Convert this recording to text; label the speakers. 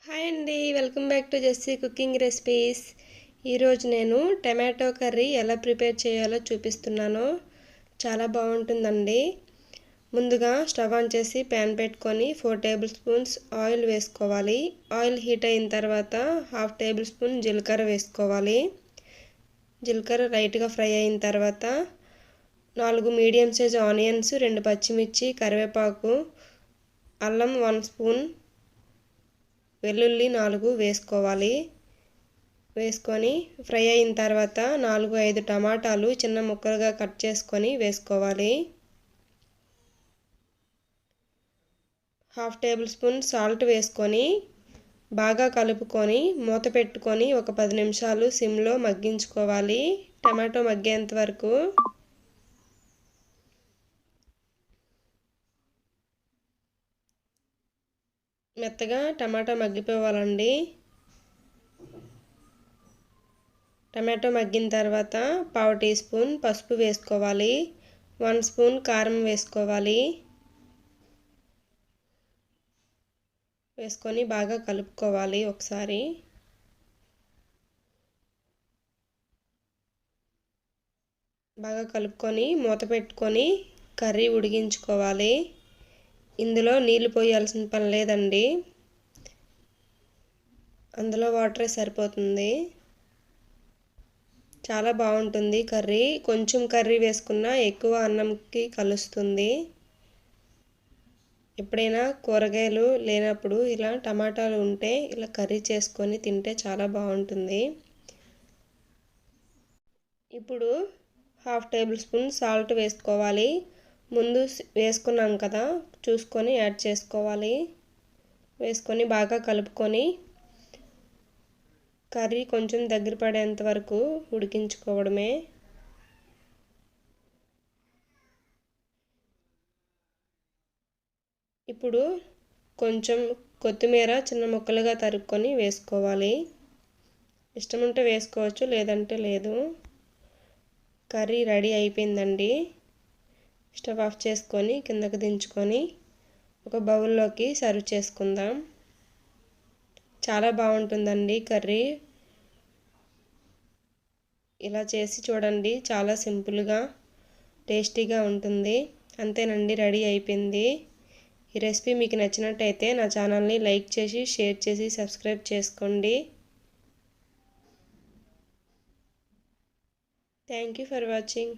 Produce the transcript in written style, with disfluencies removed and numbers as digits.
Speaker 1: Hi అండి, welcome back to Jessie cooking recipes. ఈరోజు నేను టమాటో కర్రీ ఎలా ప్రిపేర్ చేయాలో చూపిస్తున్నాను. చాలా బాగుంటుందండి. ముందుగా స్టవ్ ఆన్ చేసి ప్యాన్ పెట్టుకొని 4 టేబుల్ స్పూన్స్ ఆయిల్ వేసుకోవాలి. ఆయిల్ హీట్ అయిన తర్వాత 1/2 టేబుల్ స్పూన్ జీలకర్ర వేసుకోవాలి. జీలకర్ర లైట్గా ఫ్రై అయిన తర్వాత 4 మీడియం సైజ్ ఆనియన్స్, 2 పచ్చిమిర్చి, కరివేపాకు, అల్లం 1 స్పూన్, వెల్లుల్లి 4 వేసుకోవాలి. వేసుకొని ఫ్రై అయిన తర్వాత 4-5 టమాటాలు చిన్న ముక్కలుగా కట్ చేసుకొని వేసుకోవాలి. 1/2 టేబుల్ స్పూన్ సాల్ట్ వేసుకొని బాగా కలుపుకొని మూత పెట్టుకొని ఒక 10 నిమిషాలు సిమ్లో మగ్గించుకోవాలి. టమాటో మగ్గేంత వరకు. మెత్తగా టమాటా మగ్గిపోవాలండి. టమాటో మగ్గిన తర్వాత 1/2 టీ స్పూన్ పసుపు వేసుకోవాలి. 1 స్పూన్ కారం వేసుకోవాలి. వేసుకొని బాగా కలుపుకోవాలి ఒకసారి. బాగా కలుపుకొని మూత పెట్టుకొని కర్రీ ఉడికించుకోవాలి. ఇందులో నీళ్లు పోయాల్సిన పని లేదండి, అందులో వాటరే సరిపోతుంది. చాలా బాగుంటుంది కర్రీ. కొంచెం కర్రీ వేసుకున్నా ఎక్కువ అన్నంకి కలుస్తుంది. ఎప్పుడైనా కూరగాయలు లేనప్పుడు ఇలా టమాటాలు ఉంటే ఇలా కర్రీ చేసుకొని తింటే చాలా బాగుంటుంది. ఇప్పుడు 1/2 టేబుల్ స్పూన్ సాల్ట్ వేసుకోవాలి. ముందు వేసుకున్నాం కదా, చూసుకొని యాడ్ చేసుకోవాలి. వేసుకొని బాగా కలుపుకొని కర్రీ కొంచెం దగ్గర పడేంత వరకు ఉడికించుకోవడమే. ఇప్పుడు కొంచెం కొత్తిమీర చిన్న ముక్కలుగా తరుక్కొని వేసుకోవాలి. ఇష్టం ఉంటే వేసుకోవచ్చు, లేదంటే లేదు. కర్రీ రెడీ అయిపోయిందండి. స్టవ్ ఆఫ్ చేసుకొని కిందకు దించుకొని ఒక బౌల్లోకి సర్వ్ చేసుకుందాం. చాలా బాగుంటుందండి కర్రీ. ఇలా చేసి చూడండి, చాలా సింపుల్గా టేస్టీగా ఉంటుంది. అంతేనండి, రెడీ అయిపోయింది. ఈ రెసిపీ మీకు నచ్చినట్టయితే నా ఛానల్ని లైక్ చేసి, షేర్ చేసి, సబ్స్క్రైబ్ చేసుకోండి. Thank you for watching.